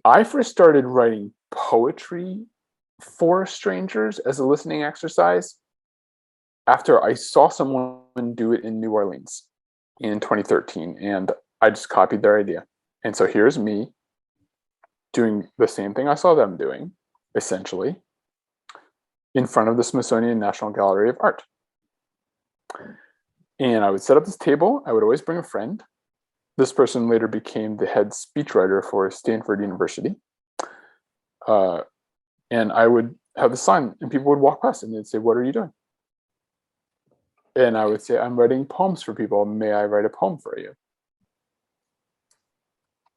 I first started writing poetry for strangers as a listening exercise after I saw someone do it in New Orleans in 2013, and I just copied their idea. And so here's me doing the same thing I saw them doing, essentially, in front of the Smithsonian National Gallery of Art. And I would set up this table. I would always bring a friend. This person later became the head speechwriter for Stanford University. And I would have the sign, and people would walk past and they'd say, "What are you doing?" And I would say, "I'm writing poems for people. May I write a poem for you?"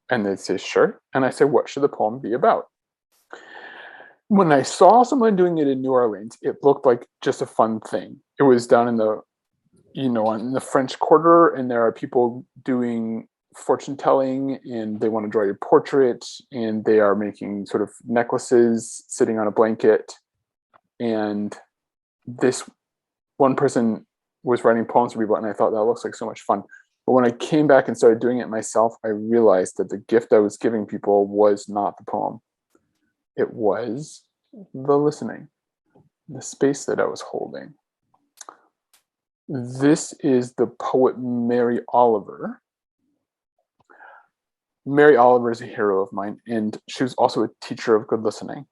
And they'd say, "Sure." And I say, "What should the poem be about?" When I saw someone doing it in New Orleans, it looked like just a fun thing. It was down in the, in the French Quarter, and there are people doing fortune telling, and they want to draw your portrait, and they are making sort of necklaces sitting on a blanket. And this one person was writing poems for people, and I thought that looks like so much fun. But when I came back and started doing it myself, I realized that the gift I was giving people was not the poem. It was the listening, the space that I was holding. This is the poet Mary Oliver. Mary Oliver is a hero of mine, and she was also a teacher of good listening.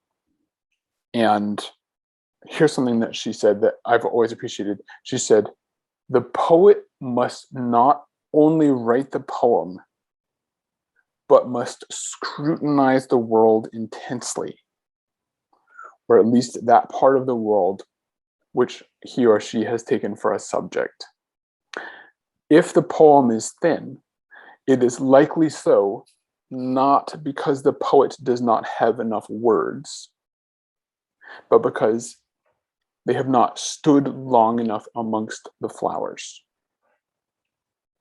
And here's something that she said that I've always appreciated. She said, "The poet must not only write the poem, but must scrutinize the world intensely, or at least that part of the world which he or she has taken for a subject. If the poem is thin, it is likely so, not because the poet does not have enough words, but because they have not stood long enough amongst the flowers.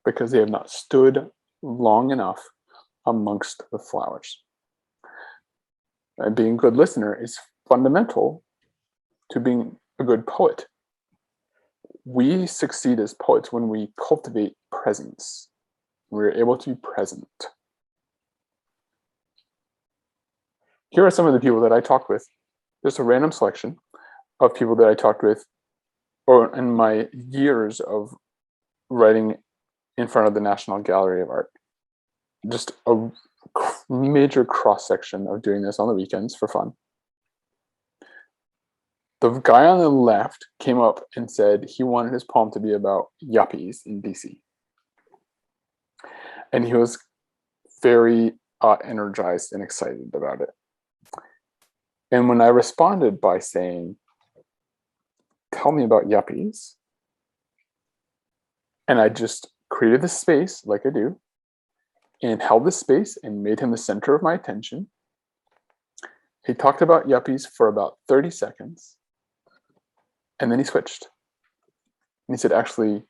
Because they have not stood long enough amongst the flowers." And being a good listener is fundamental to being a good poet. We succeed as poets when we cultivate presence. We're able to be present. Here are some of the people that I talked with. Just a random selection of people that I talked with or in my years of writing in front of the National Gallery of Art. Just a major cross-section of doing this on the weekends for fun. The guy on the left came up and said he wanted his poem to be about yuppies in DC. And he was very energized and excited about it. And when I responded by saying, "Tell me about yuppies," and I just created the space like I do, and held the space and made him the center of my attention, he talked about yuppies for about 30 seconds. And then he switched. And he said, "Actually,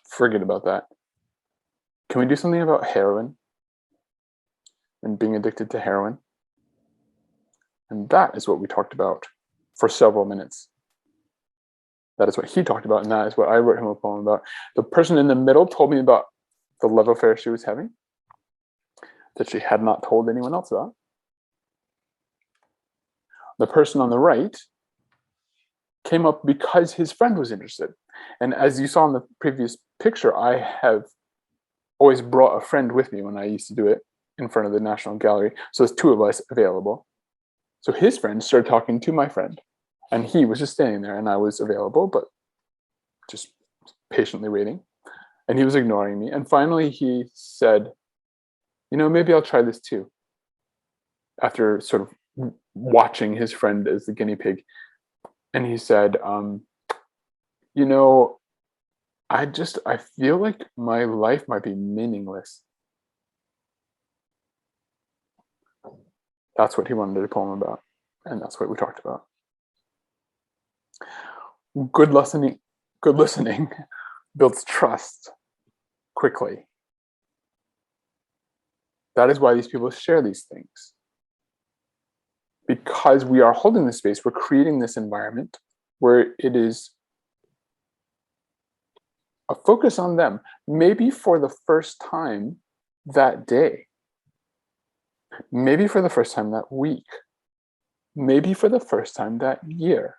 forget about that. Can we do something about heroin and being addicted to heroin?" And that is what we talked about for several minutes. That is what he talked about, and that is what I wrote him a poem about. The person in the middle told me about the love affair she was having that she had not told anyone else about. The person on the right came up because his friend was interested. And as you saw in the previous picture, I have always brought a friend with me when I used to do it in front of the National Gallery. So there's two of us available. So his friend started talking to my friend, and he was just standing there, and I was available, but just patiently waiting. And he was ignoring me. And finally he said, "Maybe I'll try this too." After sort of watching his friend as the guinea pig. And he said, I feel like my life might be meaningless. That's what he wanted a poem about. And that's what we talked about. Good listening builds trust quickly. That is why these people share these things. Because we are holding this space, we're creating this environment where it is a focus on them, maybe for the first time that day. maybe for the first time that week, maybe for the first time that year.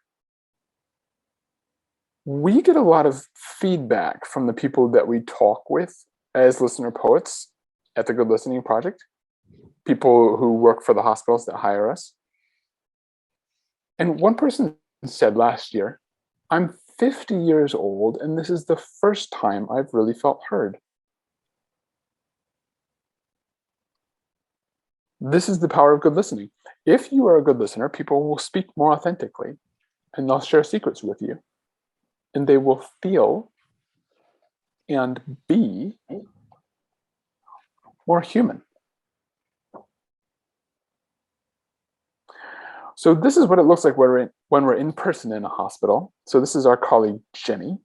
We get a lot of feedback from the people that we talk with as listener poets at the Good Listening Project, people who work for the hospitals that hire us. And one person said last year, I'm 50 years old, and this is the first time I've really felt heard. This is the power of good listening. If you are a good listener, people will speak more authentically, and they'll share secrets with you, and they will feel and be more human. So this is what it looks like when we're in person in a hospital. So this is our colleague, Jenny.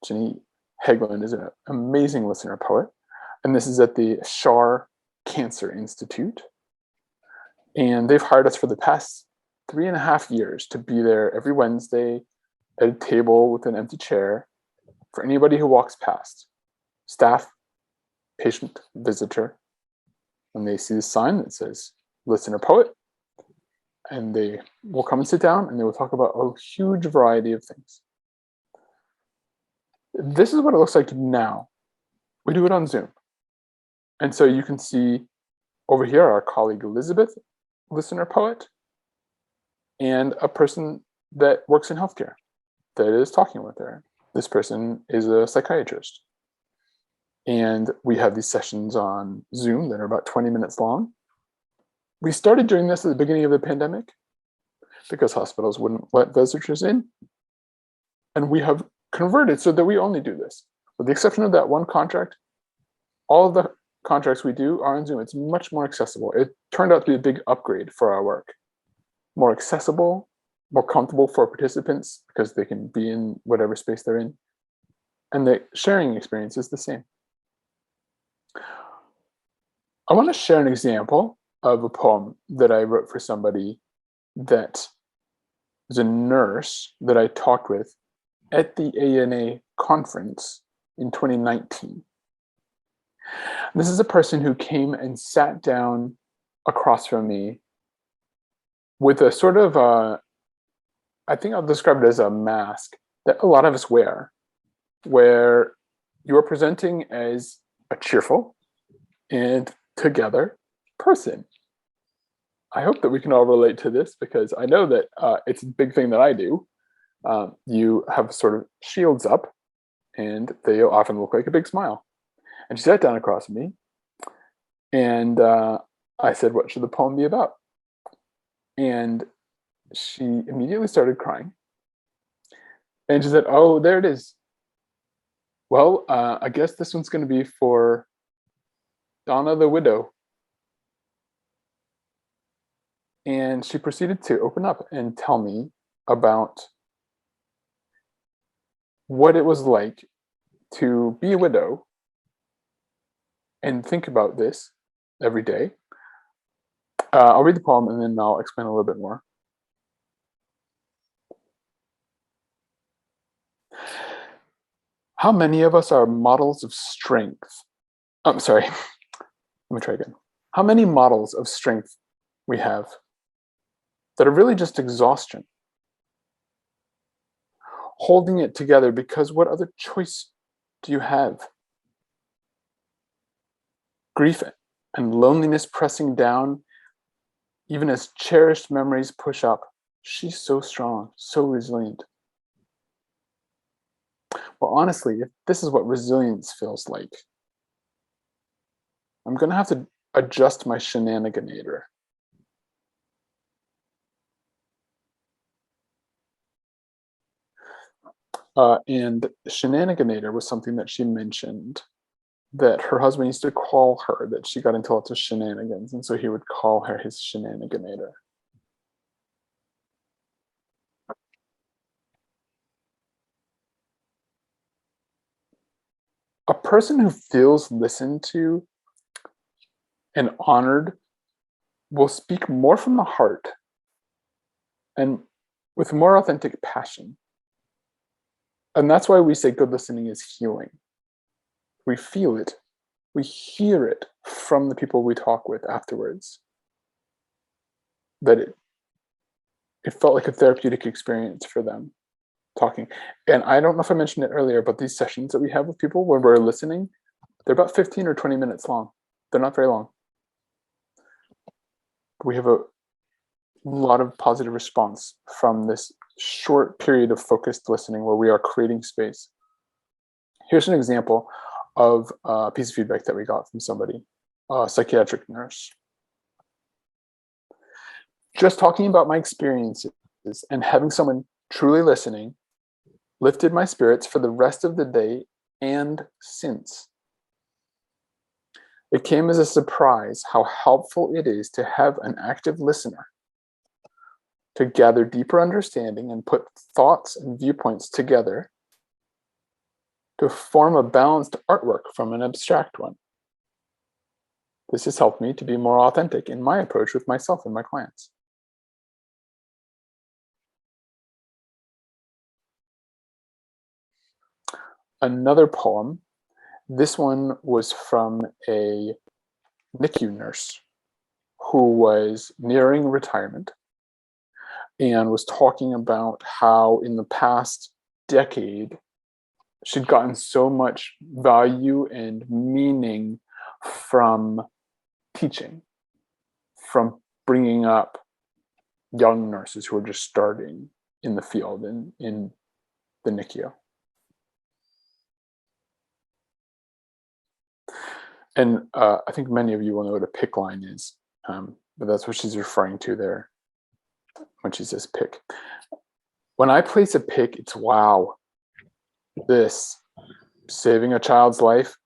Jenny Hegland is an amazing listener poet. And this is at the Shar Cancer Institute. And they've hired us for the past 3.5 years to be there every Wednesday at a table with an empty chair for anybody who walks past. Staff, patient, visitor. When they see the sign that says listener poet, and they will come and sit down and they will talk about a huge variety of things. This is what it looks like now. We do it on Zoom. And so you can see over here our colleague Elizabeth, listener poet, and a person that works in healthcare that is talking with her. This person is a psychiatrist. And we have these sessions on Zoom that are about 20 minutes long. We started doing this at the beginning of the pandemic because hospitals wouldn't let visitors in. And we have converted so that we only do this. With the exception of that one contract, all of the contracts we do are on Zoom. It's much more accessible. It turned out to be a big upgrade for our work. More accessible, more comfortable for participants because they can be in whatever space they're in. And the sharing experience is the same. I want to share an example of a poem that I wrote for somebody that was a nurse that I talked with at the ANA conference in 2019. This is a person who came and sat down across from me with a sort of I think I'll describe it as a mask that a lot of us wear, where you are presenting as a cheerful and together person. I hope that we can all relate to this because I know that it's a big thing that I do. You have sort of shields up and they often look like a big smile. And she sat down across from me and I said, what should the poem be about? And she immediately started crying. And she said, oh, there it is. Well, I guess this one's going to be for Donna the widow. And she proceeded to open up and tell me about what it was like to be a widow and think about this every day. I'll read the poem and then I'll explain a little bit more. How many of us are models of strength? I'm sorry, let me try again. How many models of strength we have that are really just exhaustion? Holding it together because what other choice do you have? Grief and loneliness pressing down, even as cherished memories push up. She's so strong, so resilient. Well, honestly, if this is what resilience feels like, I'm going to have to adjust my shenaniganator. And shenaniganator was something that she mentioned that her husband used to call her, that she got into lots of shenanigans, and so he would call her his shenaniganator. A person who feels listened to and honored will speak more from the heart and with more authentic passion. And that's why we say good listening is healing. We feel it. We hear it from the people we talk with afterwards. that it felt like a therapeutic experience for them talking. And I don't know if I mentioned it earlier, but these sessions that we have with people where we're listening, they're about 15 or 20 minutes long. They're not very long. We have a lot of positive response from this short period of focused listening where we are creating space. Here's an example of a piece of feedback that we got from somebody, a psychiatric nurse. Just talking about my experiences and having someone truly listening lifted my spirits for the rest of the day and since. It came as a surprise how helpful it is to have an active listener, to gather deeper understanding and put thoughts and viewpoints together to form a balanced artwork from an abstract one. This has helped me to be more authentic in my approach with myself and my clients. Another poem, this one was from a NICU nurse who was nearing retirement and was talking about how in the past decade, she'd gotten so much value and meaning from teaching, from bringing up young nurses who are just starting in the field in the NICU. And I think many of you will know what a PIC line is, but that's what she's referring to there when she says PIC. When I place a PIC, it's wow, this, saving a child's life,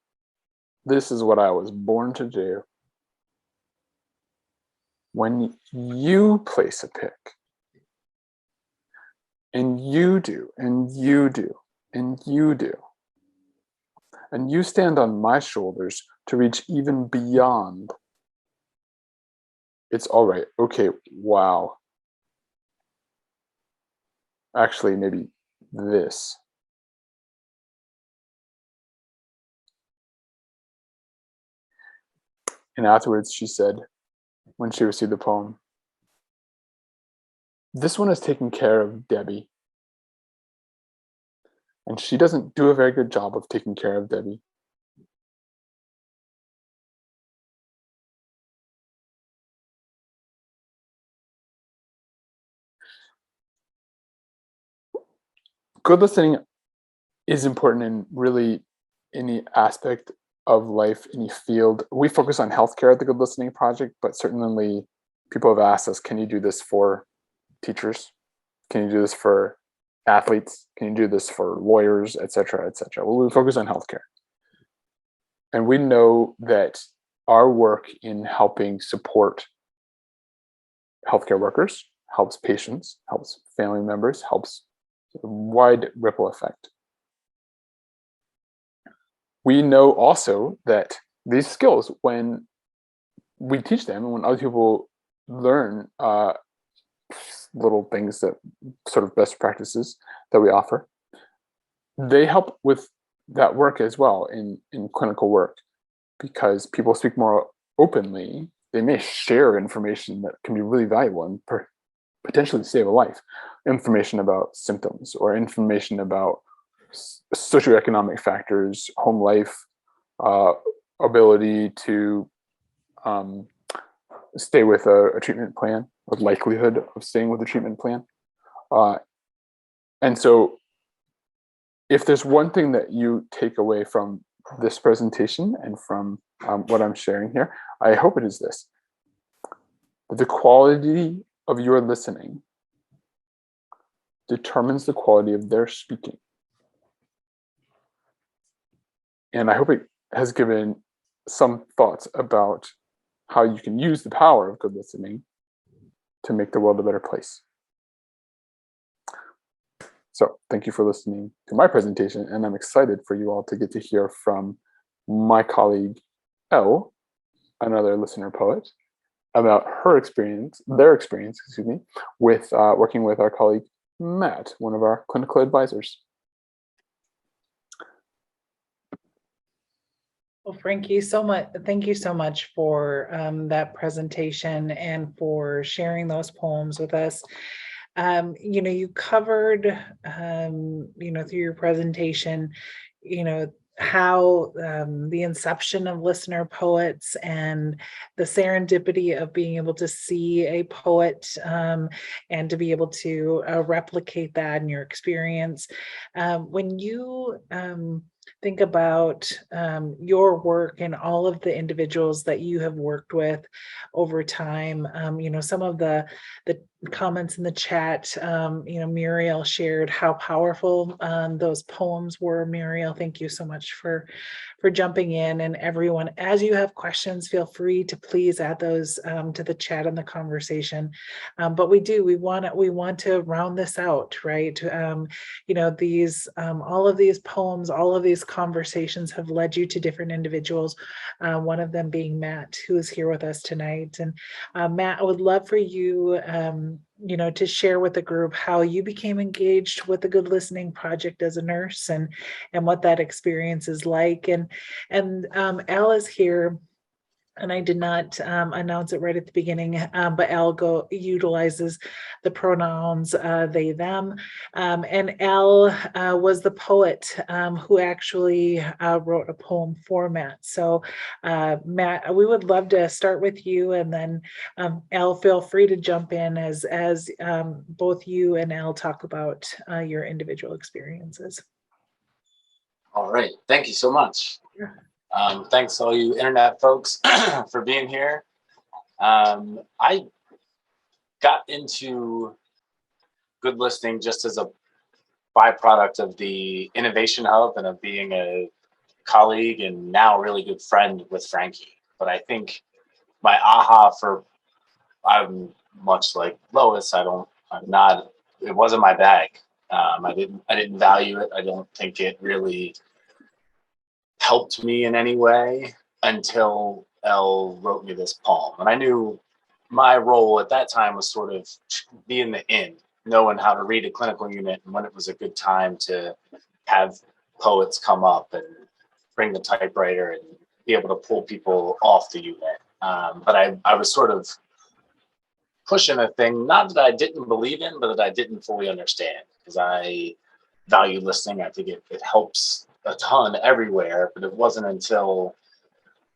this is what I was born to do. When you place a PIC, and you do, and you do, and you do, and you stand on my shoulders to reach even beyond, it's all right. Okay, wow. Actually, maybe this. And afterwards, she said, when she received the poem, this one is taking care of Debbie. And she doesn't do a very good job of taking care of Debbie. Good listening is important in really any aspect of life, any field. We focus on healthcare at the Good Listening Project, but certainly people have asked us, can you do this for teachers? Can you do this for athletes? Can you do this for lawyers, et cetera, et cetera? Well, we focus on healthcare. And we know that our work in helping support healthcare workers helps patients, helps family members, helps a wide ripple effect. We know also that these skills, when we teach them and when other people learn little things that sort of best practices that we offer, they help with that work as well in clinical work, because people speak more openly. They may share information that can be really valuable and potentially save a life. Information about symptoms or information about socioeconomic factors, home life, ability to stay with a treatment plan, or likelihood of staying with a treatment plan. And so if there's one thing that you take away from this presentation and from what I'm sharing here, I hope it is this: the quality of your listening determines the quality of their speaking. And I hope it has given some thoughts about how you can use the power of good listening to make the world a better place. So thank you for listening to my presentation, and I'm excited for you all to get to hear from my colleague, Elle, another listener poet, about their experience, with working with our colleague, Matt, one of our clinical advisors. Well, Frankie, so much. Thank you so much for that presentation and for sharing those poems with us. You covered, through your presentation, how the inception of listener poets and the serendipity of being able to see a poet and to be able to replicate that in your experience. When you think about your work and all of the individuals that you have worked with over time, some of the comments in the chat, Muriel shared how powerful those poems were. Muriel, thank you so much for jumping in. And everyone, as you have questions, feel free to please add those to the chat and the conversation. But we want to round this out, right? These all of these poems, all of these conversations have led you to different individuals. One of them being Matt, who is here with us tonight. And Matt, I would love for you, to share with the group how you became engaged with the Good Listening Project as a nurse and what that experience is like. And Al is here. And I did not announce it right at the beginning, but Al utilizes the pronouns they, them. And Al was the poet who actually wrote a poem for Matt. So Matt, we would love to start with you, and then Al, feel free to jump in as both you and Al talk about your individual experiences. All right, thank you so much. Yeah. Thanks all you internet folks for being here. I got into Good Listening just as a byproduct of the Innovation Hub and of being a colleague and now really good friend with Frankie. But I think my aha I'm much like Lois. It wasn't my bag. I didn't value it. I don't think it really helped me in any way until Elle wrote me this poem. And I knew my role at that time was sort of being the in, knowing how to read a clinical unit and when it was a good time to have poets come up and bring the typewriter and be able to pull people off the unit. But I was sort of pushing a thing, not that I didn't believe in, but that I didn't fully understand, because I value listening. I think it helps a ton everywhere, but it wasn't until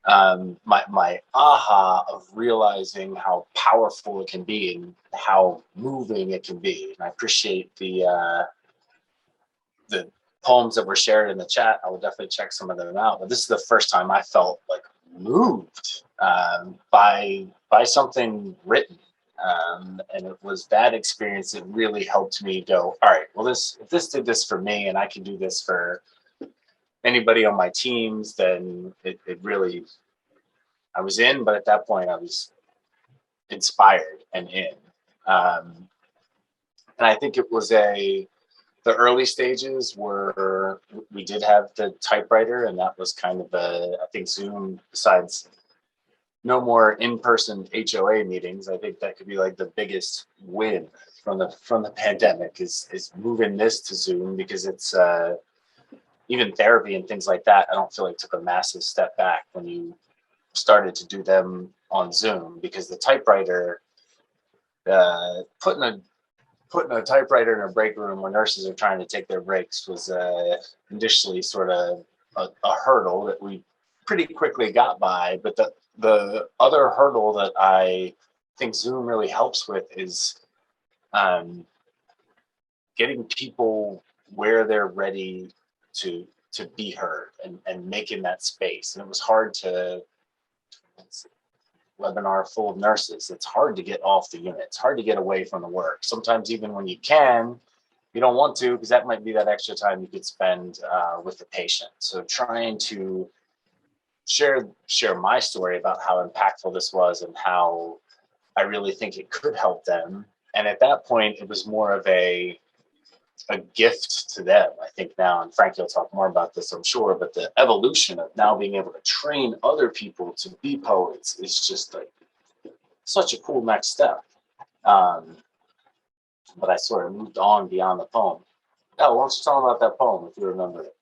my aha of realizing how powerful it can be and how moving it can be. And I appreciate the poems that were shared in the chat. I will definitely check some of them out. But this is the first time I felt like moved by something written. And it was that experience that really helped me go, all right, well, if this did this for me and I can do this for anybody on my teams, then it really, I was in, but at that point I was inspired and in. And I think it was the early stages where we did have the typewriter, and that was kind of I think Zoom, besides no more in-person HOA meetings, I think that could be like the biggest win from the pandemic is moving this to Zoom, because it's even therapy and things like that, I don't feel like took a massive step back when you started to do them on Zoom, because the typewriter, putting a typewriter in a break room where nurses are trying to take their breaks was initially sort of a hurdle that we pretty quickly got by. But the other hurdle that I think Zoom really helps with is getting people where they're ready to be heard and making that space. And it was hard webinar full of nurses. It's hard to get off the unit. It's hard to get away from the work. Sometimes even when you can, you don't want to, because that might be that extra time you could spend with the patient. So trying to share my story about how impactful this was and how I really think it could help them. And at that point, it was more of a gift to them. I think now, and Frankie will talk more about this, I'm sure, but the evolution of now being able to train other people to be poets is just like such a cool next step. But I sort of moved on beyond the poem. Oh, why don't you tell them about that poem if you remember it?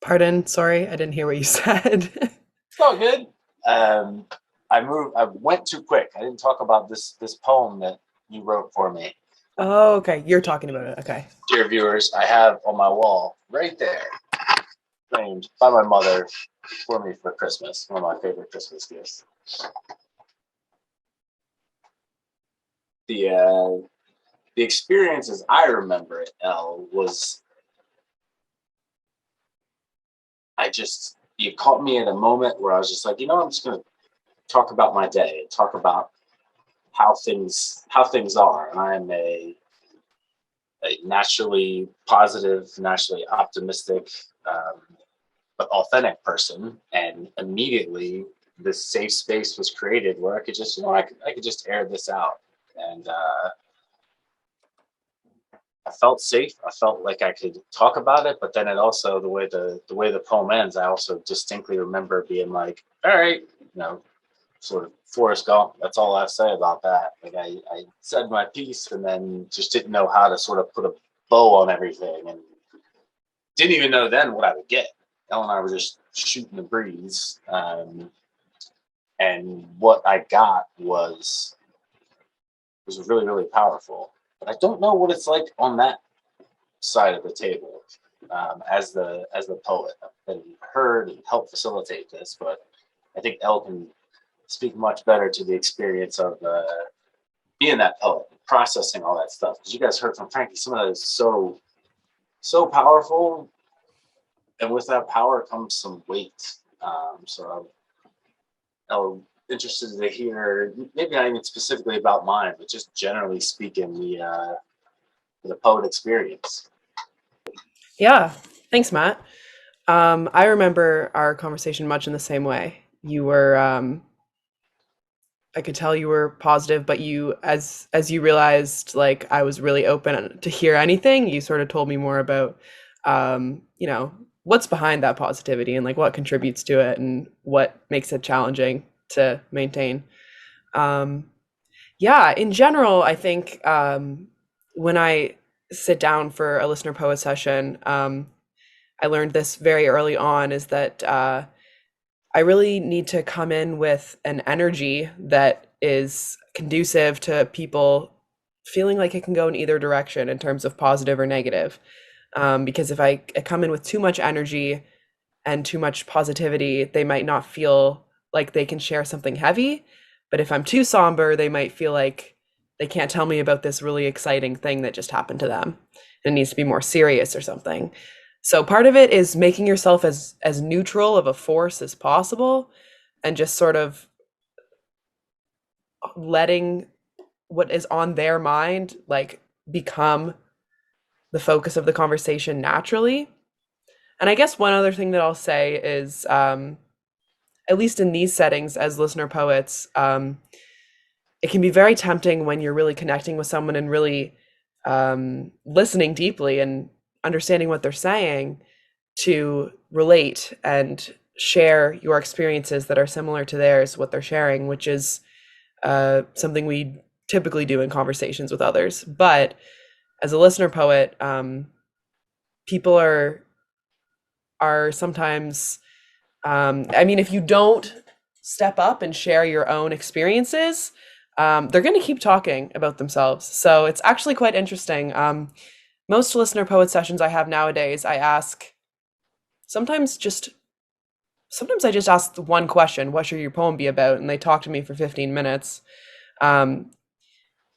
Pardon, sorry, I didn't hear what you said. It's all good. I went too quick. I didn't talk about this poem that you wrote for me. Oh, okay. You're talking about it. Okay. Dear viewers, I have on my wall right there, framed by my mother for me for Christmas. One of my favorite Christmas gifts. The experience as I remember it, Elle, was you caught me at a moment where I was just like, I'm just gonna talk about my day, talk about how things are. And I am a naturally positive, naturally optimistic, but authentic person. And immediately this safe space was created where I could just, I could just air this out. And I felt safe. I felt like I could talk about it, but then it also, the way the poem ends, I also distinctly remember being like, all right, sort of Forrest Gump. That's all I say about that. Like I said my piece and then just didn't know how to sort of put a bow on everything, and didn't even know then what I would get. Elle and I were just shooting the breeze, and what I got was really, really powerful. But I don't know what it's like on that side of the table, as the poet. I've been heard and helped facilitate this, but I think Elle can speak much better to the experience of being that poet, processing all that stuff. Because you guys heard from Frankie, some of that is so powerful, and with that power comes some weight. So I'm interested to hear, maybe not even specifically about mine, but just generally speaking, the poet experience. Yeah. Thanks, Matt. I remember our conversation much in the same way. You were, I could tell you were positive, but you, as you realized, like I was really open to hear anything, you sort of told me more about, what's behind that positivity and like what contributes to it and what makes it challenging to maintain. Yeah, in general, I think when I sit down for a listener poet session, I learned this very early on is that I really need to come in with an energy that is conducive to people feeling like it can go in either direction in terms of positive or negative. Because if I come in with too much energy and too much positivity, they might not feel like they can share something heavy. But if I'm too somber, they might feel like they can't tell me about this really exciting thing that just happened to them. It needs to be more serious or something. So part of it is making yourself as neutral of a force as possible and just sort of letting what is on their mind like become the focus of the conversation naturally. And I guess one other thing that I'll say is at least in these settings as listener poets, it can be very tempting when you're really connecting with someone and really listening deeply and understanding what they're saying to relate and share your experiences that are similar to theirs, what they're sharing, which is something we typically do in conversations with others. But as a listener poet, people are sometimes, I mean, if you don't step up and share your own experiences, they're going to keep talking about themselves. So it's actually quite interesting. Most listener poet sessions I have nowadays, sometimes I just ask one question: what should your poem be about? And they talk to me for 15 minutes.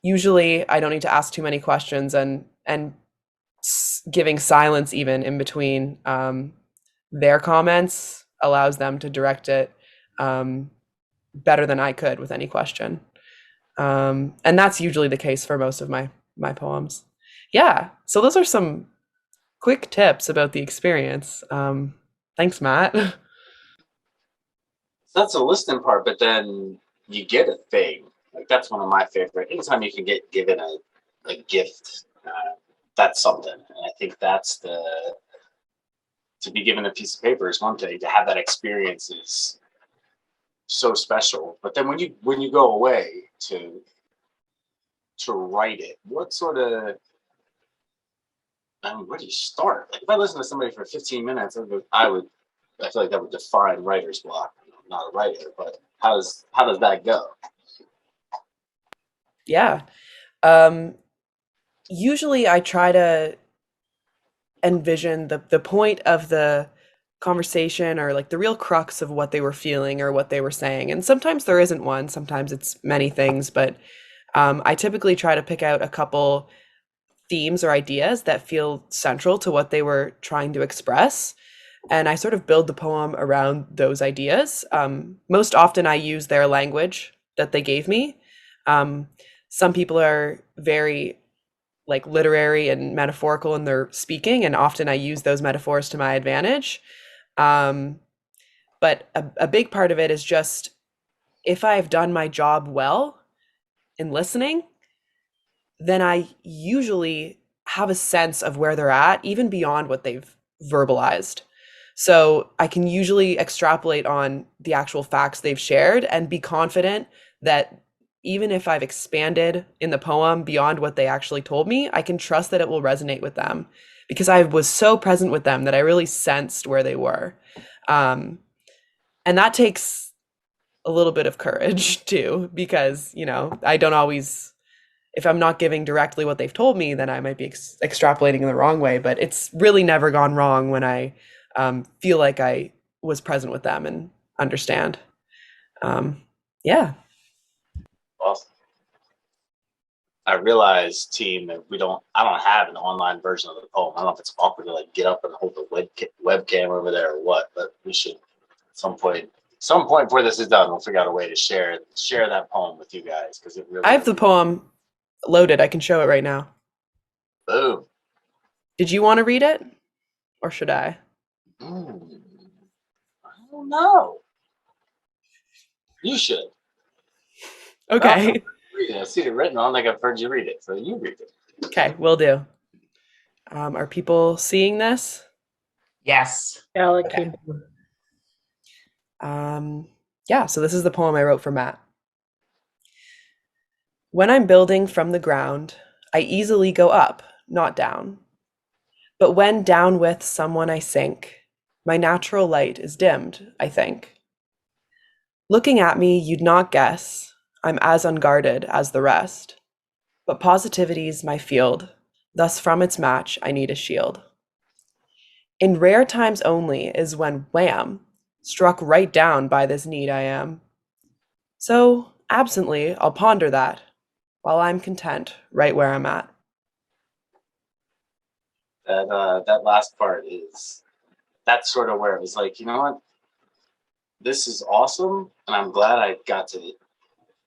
Usually I don't need to ask too many questions, and giving silence even in between their comments allows them to direct it better than I could with any question. And that's usually the case for most of my poems. Yeah, so those are some quick tips about the experience. Thanks, Matt. That's the listening part, but then you get a thing. Like that's one of my favorite. Anytime you can get given a gift, that's something. And I think that's to be given a piece of paper is one thing. To have that experience is so special. But then when you go away to write it, what sort of I mean, where do you start? Like if I listen to somebody for 15 minutes, I feel like that would define writer's block. I'm not a writer, but how does that go? Yeah. Usually I try to envision the point of the conversation, or like the real crux of what they were feeling or what they were saying. And sometimes there isn't one, sometimes it's many things, but I typically try to pick out a couple themes or ideas that feel central to what they were trying to express. And I sort of build the poem around those ideas. Most often, I use their language that they gave me. Um, some people are very like literary and metaphorical in their speaking, and often I use those metaphors to my advantage. Um, but a big part of it is just if I've done my job well in listening, then I usually have a sense of where they're at, even beyond what they've verbalized. So I can usually extrapolate on the actual facts they've shared and be confident that even if I've expanded in the poem beyond what they actually told me, I can trust that it will resonate with them because I was so present with them that I really sensed where they were. Um, and that takes a little bit of courage too, because, I don't always, if I'm not giving directly what they've told me, then I might be extrapolating in the wrong way. But it's really never gone wrong when I feel like I was present with them and understand. Yeah. Awesome. I realize, team, that I don't have an online version of the poem. I don't know if it's awkward to like get up and hold the webcam over there or what, but we should at some point before this is done, we'll figure out a way to share that poem with you guys, because it really. I have the poem loaded. I can show it right now. Boom. Did you want to read it, or should I? I don't know. You should. Okay. I see it written. I don't think I've heard you read it, so you read it. Okay, will do. Are people seeing this? Yes. Alec Okay. came through. Yeah, so this is the poem I wrote for Matt. When I'm building from the ground, I easily go up, not down. But when down with someone I sink, my natural light is dimmed, I think. Looking at me, you'd not guess I'm as unguarded as the rest. But positivity's my field, thus from its match I need a shield. In rare times only is when wham, struck right down by this need I am. So, absently, I'll ponder that, while I'm content right where I'm at. That last part that's sort of where it was like, you know what? This is awesome, and I'm glad I got to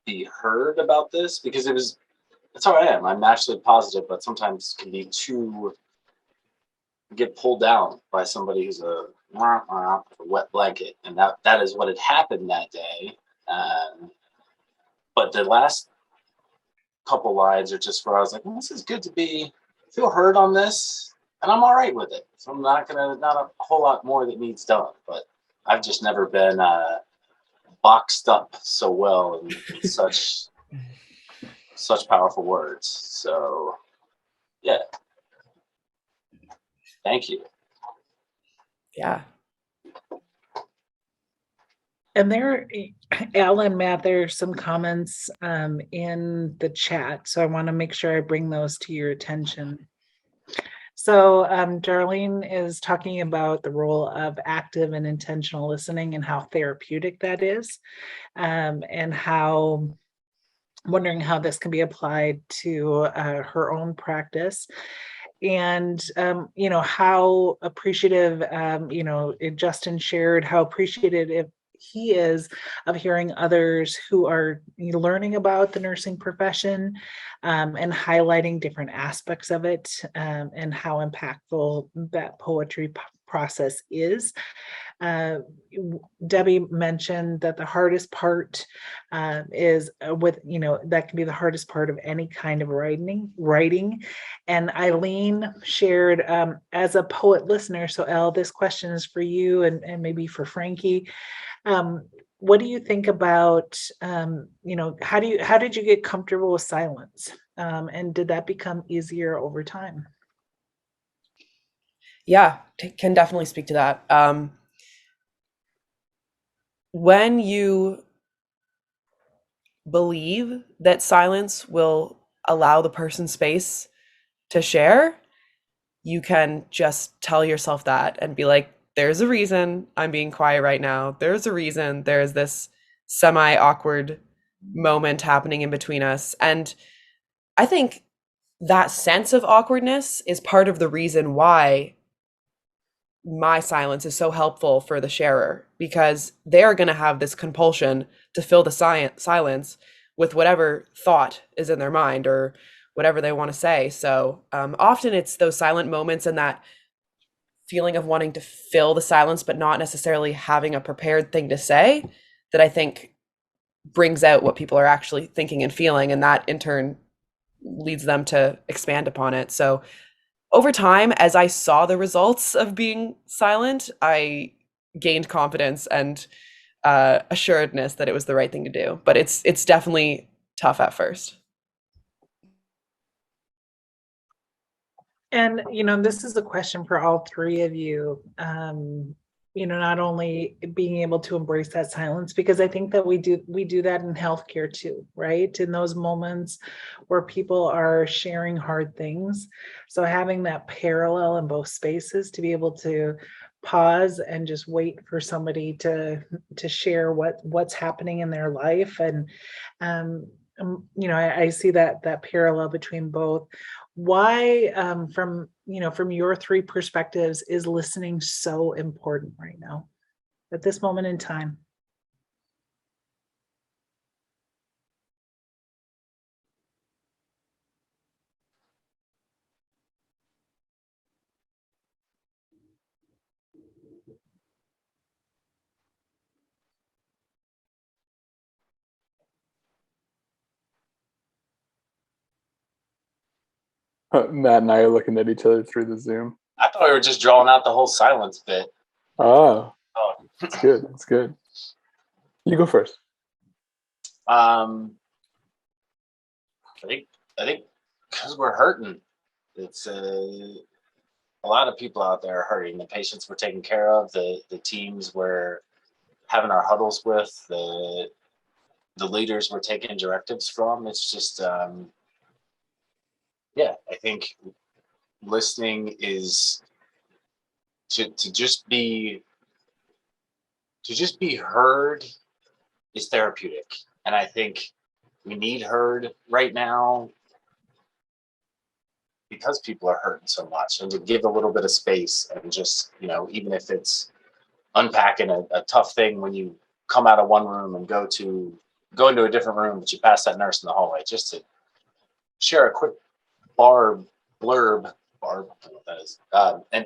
be heard about this, because that's how I am. I'm naturally positive, but sometimes can be too get pulled down by somebody who's a wet blanket, and that is what had happened that day. But the last couple lines are just where I was like, well, this is good to feel heard on this, and I'm all right with it. So I'm not a whole lot more that needs done, but I've just never been boxed up so well in such powerful words. So yeah, thank you. Yeah. And there, Alan, Matt, there's some comments in the chat. So I want to make sure I bring those to your attention. So Darlene is talking about the role of active and intentional listening and how therapeutic that is, and wondering how this can be applied to her own practice. And how appreciative Justin shared how appreciative he is of hearing others who are learning about the nursing profession, and highlighting different aspects of it, and how impactful that poetry process is. Debbie mentioned that the hardest part is that can be the hardest part of any kind of writing. And Eileen shared, as a poet listener, so Elle, this question is for you and maybe for Frankie. What do you think about, how did you get comfortable with silence? And did that become easier over time? Yeah, can definitely speak to that. When you believe that silence will allow the person space to share, you can just tell yourself that and be like, there's a reason I'm being quiet right now. There's a reason there's this semi awkward moment happening in between us. And I think that sense of awkwardness is part of the reason why my silence is so helpful for the sharer, because they're going to have this compulsion to fill the silence with whatever thought is in their mind or whatever they want to say. So often it's those silent moments and that feeling of wanting to fill the silence, but not necessarily having a prepared thing to say, that I think brings out what people are actually thinking and feeling. And that in turn leads them to expand upon it. So over time, as I saw the results of being silent, I gained confidence and assuredness that it was the right thing to do. But it's definitely tough at first. And, this is a question for all three of you. Not only being able to embrace that silence, because I think that we do that in healthcare too, right? In those moments where people are sharing hard things. So having that parallel in both spaces to be able to pause and just wait for somebody to share what's happening in their life. And I see that parallel between both. Why, from your three perspectives, is listening so important right now at this moment in time? Matt and I are looking at each other through the Zoom. I thought we were just drawing out the whole silence bit. Oh, Oh, that's good. That's good. You go first. I think because we're hurting, it's a lot of people out there are hurting. The patients we're taking care of, the teams we're having our huddles with, the leaders we're taking directives from. It's just I think listening is to just be heard is therapeutic, and I think we need heard right now because people are hurting so much, and to give a little bit of space and just, even if it's unpacking a tough thing when you come out of one room and go into a different room, but you pass that nurse in the hallway, just to share a quick blurb, I don't know what that is,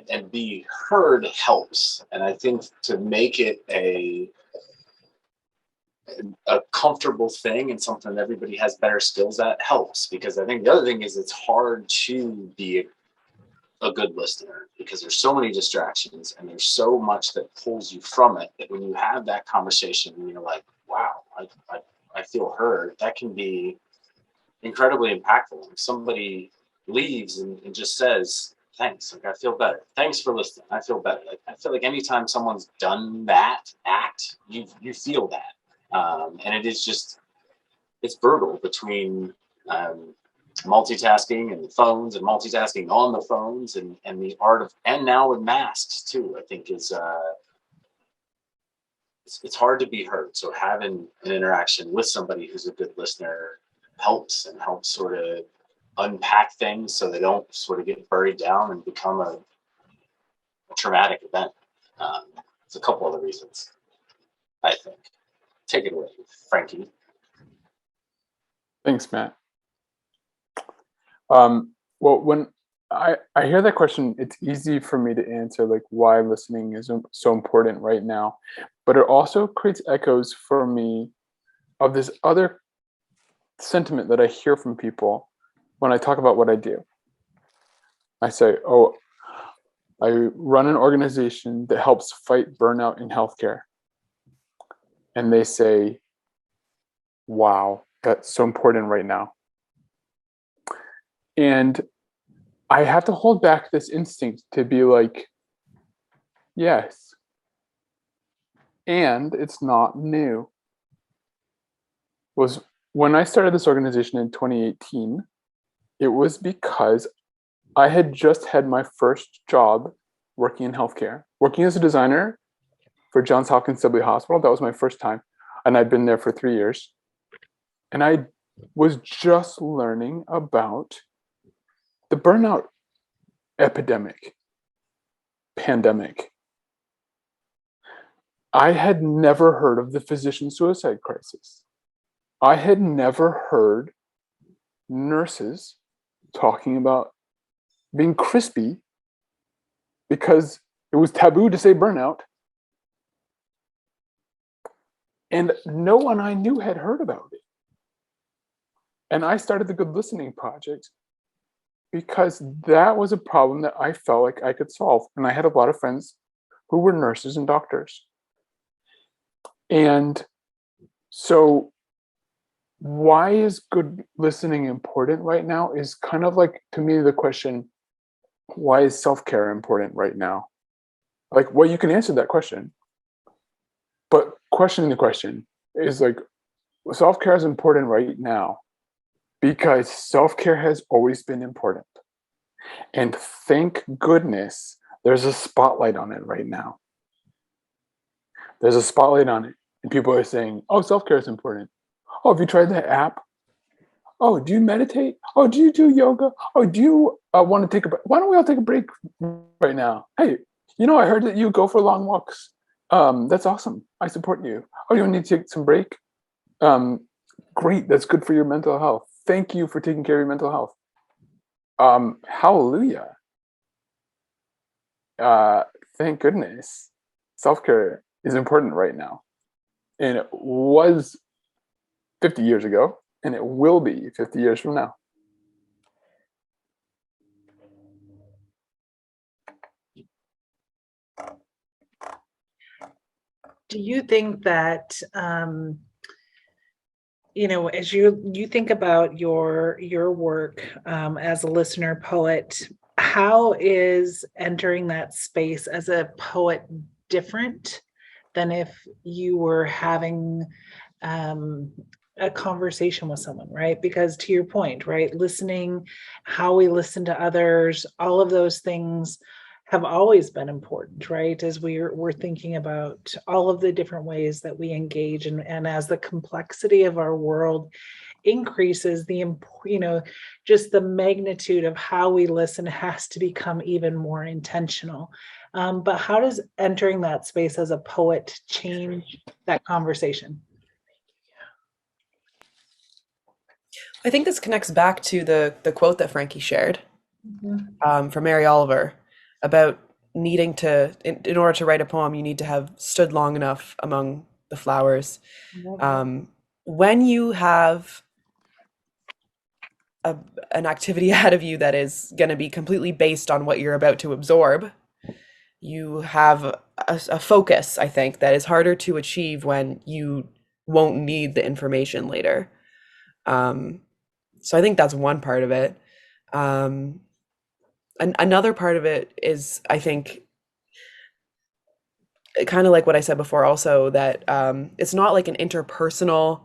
and be heard helps. And I think to make it a comfortable thing and something that everybody has better skills at helps, because I think the other thing is it's hard to be a good listener because there's so many distractions and there's so much that pulls you from it, that when you have that conversation and you're like, wow, I feel heard, that can be incredibly impactful. If somebody leaves and just says, thanks, like, I feel better, thanks for listening, I feel better. Like, I feel like anytime someone's done that act, you feel that. And it is just, it's brutal between multitasking and phones and multitasking on the phones and the art of, and now with masks too, I think is it's hard to be heard. So having an interaction with somebody who's a good listener helps sort of unpack things so they don't sort of get buried down and become a traumatic event. It's a couple other reasons, I think. Take it away, Frankie. Thanks, Matt. Well, when I hear that question, it's easy for me to answer, like, why listening is so important right now. But it also creates echoes for me of this other sentiment that I hear from people when I talk about what I do. I say, oh, I run an organization that helps fight burnout in healthcare. And they say, wow, that's so important right now. And I have to hold back this instinct to be like, Yes. And it's not new. Was when I started this organization in 2018, it was because I had just had my first job working in healthcare, working as a designer for Johns Hopkins Sibley Hospital. That was my first time. And I'd been there for 3 years. And I was just learning about the burnout epidemic, pandemic. I had never heard of the physician suicide crisis. I had never heard nurses talking about being crispy because it was taboo to say burnout. And no one I knew had heard about it. And I started the Good Listening Project because that was a problem that I felt like I could solve. And I had a lot of friends who were nurses and doctors. And so why is good listening important right now is kind of like, to me, the question, why is self-care important right now? Like, well, you can answer that question, but questioning the question is like, self-care is important right now because self-care has always been important. And thank goodness there's a spotlight on it right now. There's a spotlight on it. And people are saying, oh, self-care is important. Oh, have you tried that app? Oh, do you meditate? Oh, do you do yoga? Oh, do you want to take a break? Why don't we all take a break right now? Hey, I heard that you go for long walks. That's awesome. I support you. Oh, you need to take some break? Great. That's good for your mental health. Thank you for taking care of your mental health. Hallelujah. Thank goodness. Self-care is important right now. And it was 50 years ago, and it will be 50 years from now. Do you think that, as you think about your work as a listener poet, how is entering that space as a poet different than if you were having a conversation with someone, right? Because to your point, right, listening, how we listen to others, all of those things have always been important, right? As we're thinking about all of the different ways that we engage, and as the complexity of our world increases, just the magnitude of how we listen has to become even more intentional. But how does entering that space as a poet change that conversation? I think this connects back to the quote that Frankie shared from Mary Oliver about needing to, in order to write a poem, you need to have stood long enough among the flowers. When you have an activity ahead of you that is going to be completely based on what you're about to absorb, you have a focus, I think, that is harder to achieve when you won't need the information later. So I think that's one part of it. Another part of it is, I think, kind of like what I said before also, that it's not like an interpersonal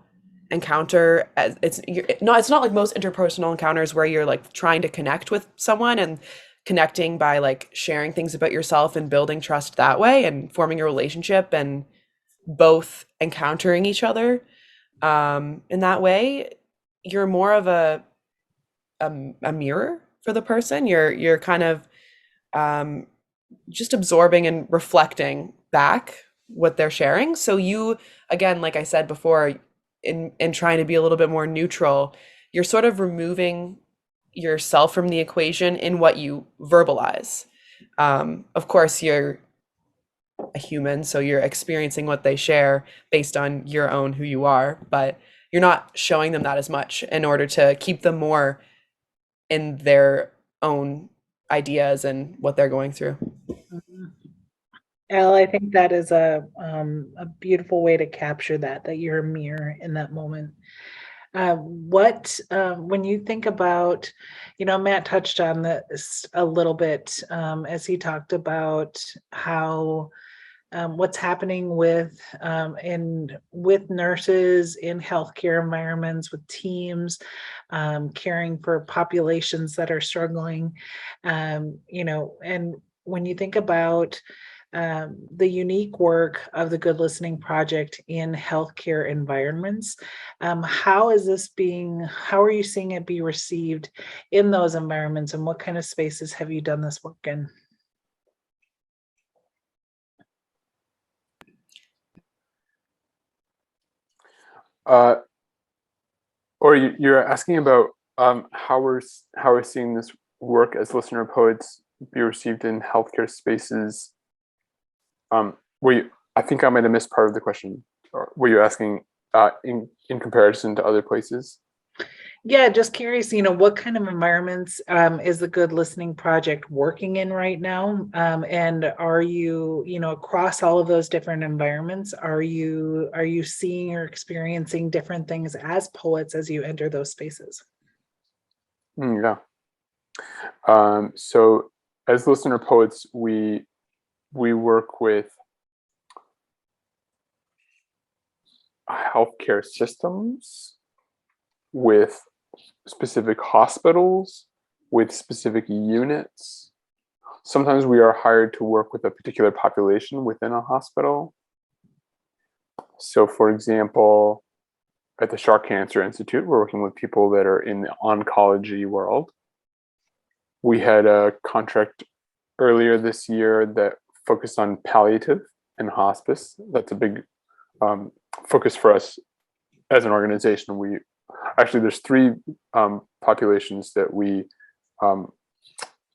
encounter. It's not like most interpersonal encounters where you're like trying to connect with someone and connecting by like sharing things about yourself and building trust that way and forming a relationship and both encountering each other in that way. You're more of a mirror for the person. You're kind of just absorbing and reflecting back what they're sharing. So you, again, like I said before, in trying to be a little bit more neutral, you're sort of removing yourself from the equation in what you verbalize. Of course, you're a human, so you're experiencing what they share based on your own who you are, but you're not showing them that as much in order to keep them more in their own ideas and what they're going through. Elle, I think that is a beautiful way to capture that you're a mirror in that moment. When you think about, Matt touched on this a little bit as he talked about how what's happening with nurses in healthcare environments, with teams caring for populations that are struggling, and when you think about the unique work of the Good Listening Project in healthcare environments, how are you seeing it be received in those environments, and what kind of spaces have you done this work in? Or you're asking about how we're seeing this work as listener poets be received in healthcare spaces. I think I might have missed part of the question. Or were you asking in comparison to other places? Yeah, just curious, what kind of environments is the Good Listening Project working in right now? And are you, across all of those different environments, are you seeing or experiencing different things as poets as you enter those spaces? Yeah. So as listener poets, we work with healthcare systems, with specific hospitals, with specific units. Sometimes we are hired to work with a particular population within a hospital. So for example, at the Shark Cancer Institute, we're working with people that are in the oncology world. We had a contract earlier this year that focused on palliative and hospice. That's a big focus for us as an organization. There's three populations that we are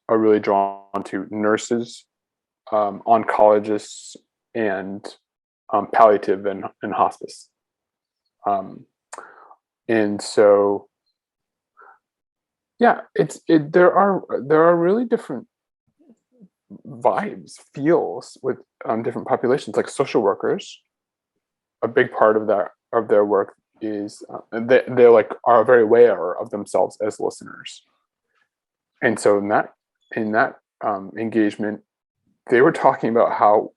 really drawn to: nurses, oncologists, and palliative and hospice. And so, yeah, there are really different vibes, feels with different populations. Like social workers, a big part of their work is they like are very aware of themselves as listeners, and so in that engagement, they were talking about how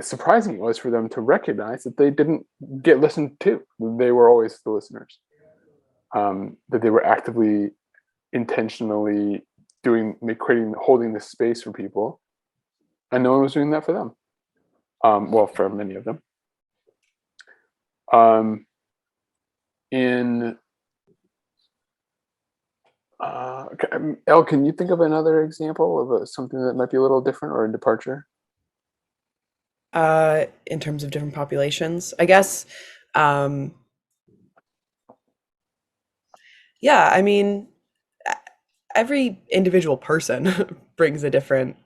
surprising it was for them to recognize that they didn't get listened to. They were always the listeners. That they were actively, intentionally holding this space for people, and no one was doing that for them. Well, for many of them. Elle, can you think of another example of something that might be a little different or a departure? In terms of different populations, I guess. Yeah, I mean, every individual person brings a different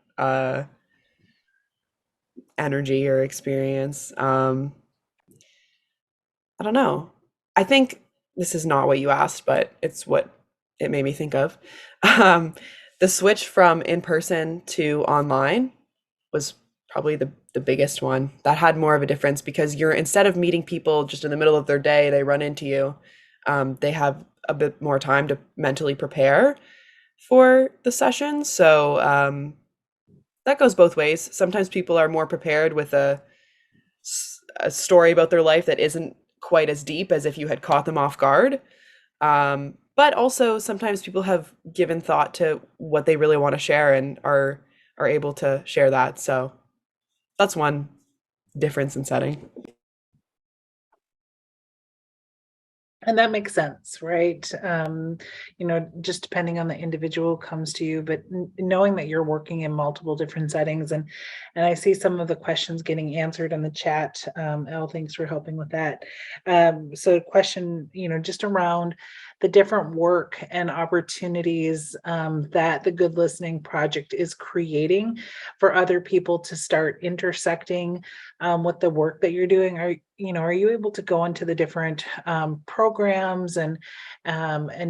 energy or experience. I don't know. I think this is not what you asked, but it's what it made me think of. Um, the switch from in person to online was probably the biggest one. That had more of a difference because you're, instead of meeting people just in the middle of their day, they run into you. They have a bit more time to mentally prepare for the session. So that goes both ways. Sometimes people are more prepared with a story about their life that isn't quite as deep as if you had caught them off guard. But also sometimes people have given thought to what they really want to share and are able to share that. So that's one difference in setting. And that makes sense, right? Just depending on the individual who comes to you, but knowing that you're working in multiple different settings, and I see some of the questions getting answered in the chat. Elle, thanks for helping with that. So question, just around the different work and opportunities that the Good Listening Project is creating for other people to start intersecting with the work that you're doing? Are you able to go into the different programs and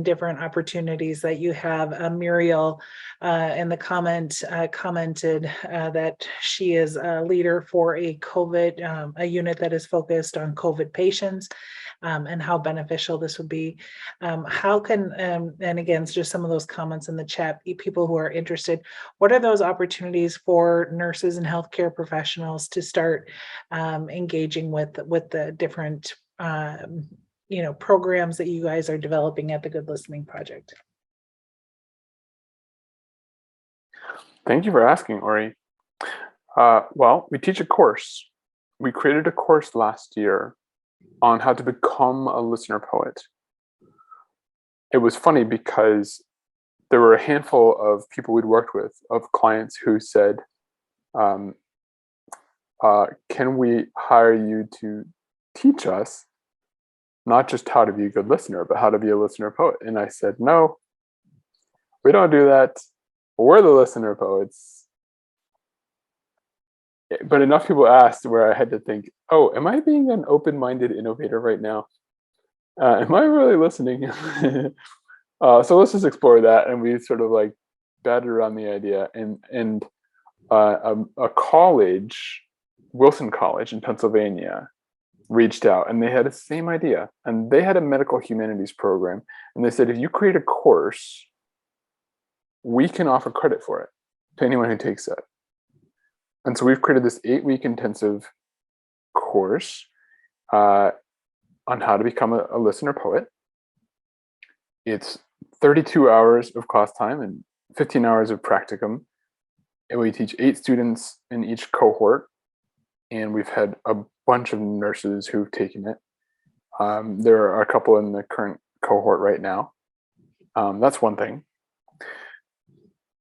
different opportunities that you have? Muriel in the comment commented that she is a leader for a COVID, a unit that is focused on COVID patients, and how beneficial this would be. How can, and again, it's just some of those comments in the chat, people who are interested, what are those opportunities for nurses and healthcare professionals to start engaging with the different programs that you guys are developing at the Good Listening Project? Thank you for asking, Ori. Well, we teach a course. We created a course last year on how to become a listener poet. It was funny because there were a handful of people we'd worked with, of clients who said, can we hire you to teach us not just how to be a good listener, but how to be a listener poet? And I said, no, we don't do that. We're the listener poets. But enough people asked where I had to think, oh, am I being an open-minded innovator right now? Am I really listening? So let's just explore that. And we sort of like batted around the idea. And a college, Wilson College in Pennsylvania, reached out, and they had the same idea. And they had a medical humanities program. And they said, if you create a course, we can offer credit for it to anyone who takes it. And so we've created this 8-week intensive course on how to become a listener poet. It's 32 hours of class time and 15 hours of practicum. And we teach 8 students in each cohort. And we've had a bunch of nurses who've taken it. There are a couple in the current cohort right now. That's one thing.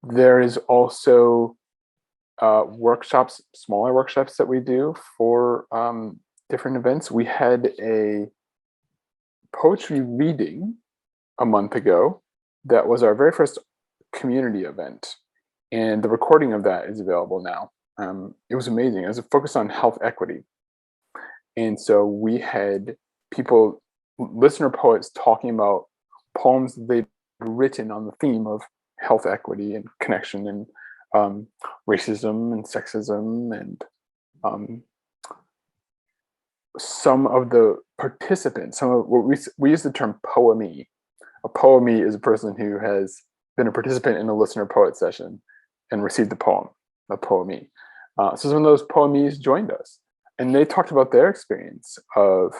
There is also workshops, smaller workshops that we do for different events. We had a poetry reading a month ago that was our very first community event. And the recording of that is available now. It was amazing. It was a focus on health equity. And so we had people, listener poets, talking about poems they'd written on the theme of health equity and connection and racism and sexism. And some of the participants, some of what we use the term poemee. A poemee is a person who has been a participant in a listener poet session and received a poem, a poemee. So some of those poemees joined us, and they talked about their experience of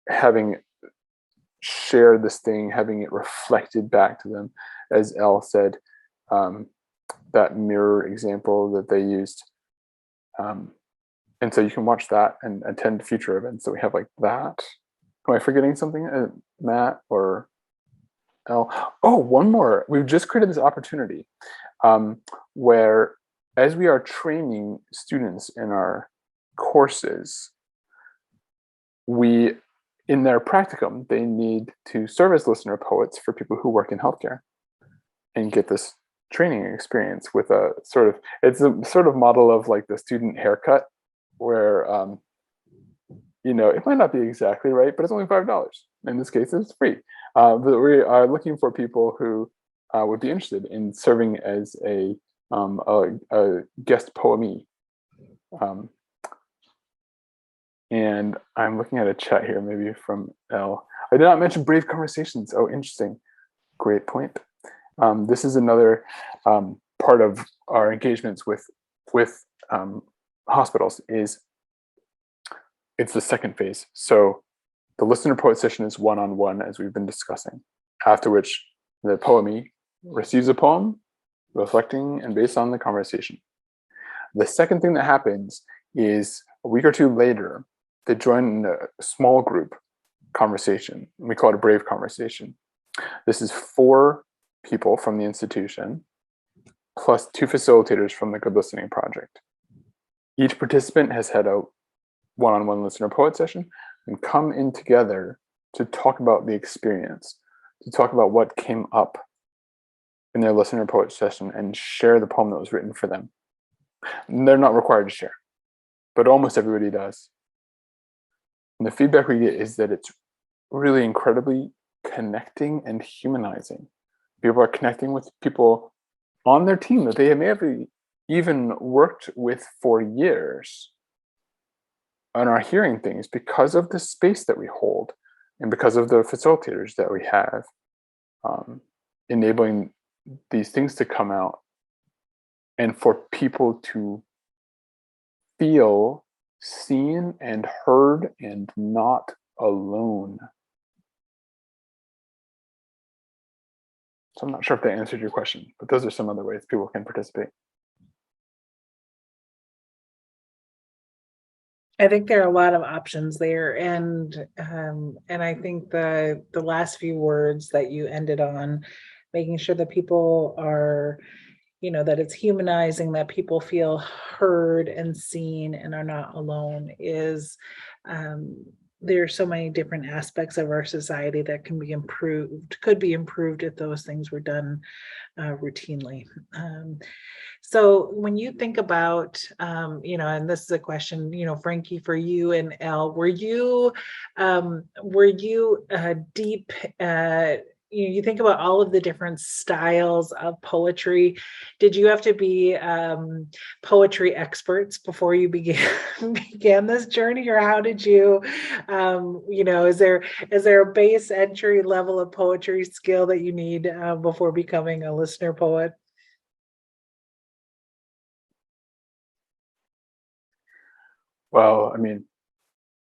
having shared this thing, having it reflected back to them. As Elle said, that mirror example that they used. And so you can watch that and attend future events. So we have like that. Am I forgetting something, Matt or Elle? Oh, one more. We've just created this opportunity where, as we are training students in our courses, in their practicum, they need to serve as listener poets for people who work in healthcare and get this training experience with it's a sort of model of like the student haircut, where it might not be exactly right, but it's only $5. In this case, it's free. But we are looking for people who would be interested in serving as a guest poemee. And I'm looking at a chat here, maybe from Elle. I did not mention Brave Conversations. Oh, interesting. Great point. This is another part of our engagements with hospitals. It's the second phase. So the listener poet session is one-on-one, as we've been discussing, after which the poemee receives a poem, reflecting and based on the conversation. The second thing that happens is a week or 2 later, they join a small group conversation. We call it a Brave Conversation. This is 4 people from the institution, plus 2 facilitators from the Good Listening Project. Each participant has had a one-on-one listener poet session and come in together to talk about the experience, to talk about what came up in their listener poet session and share the poem that was written for them. And they're not required to share, but almost everybody does. And the feedback we get is that it's really incredibly connecting and humanizing. People are connecting with people on their team that they may have even worked with for years and are hearing things because of the space that we hold and because of the facilitators that we have, enabling these things to come out and for people to feel seen and heard and not alone. So I'm not sure if that answered your question, but those are some other ways people can participate. I think there are a lot of options there, and I think the last few words that you ended on, making sure that people are, that it's humanizing, that people feel heard and seen and are not alone, is there are so many different aspects of our society that could be improved if those things were done routinely. So when you think about, and this is a question, Frankie, for you and Elle, were you deep, you think about all of the different styles of poetry. Did you have to be poetry experts before you began this journey, or how did you, is there a base entry level of poetry skill that you need before becoming a listener poet? Well, I mean,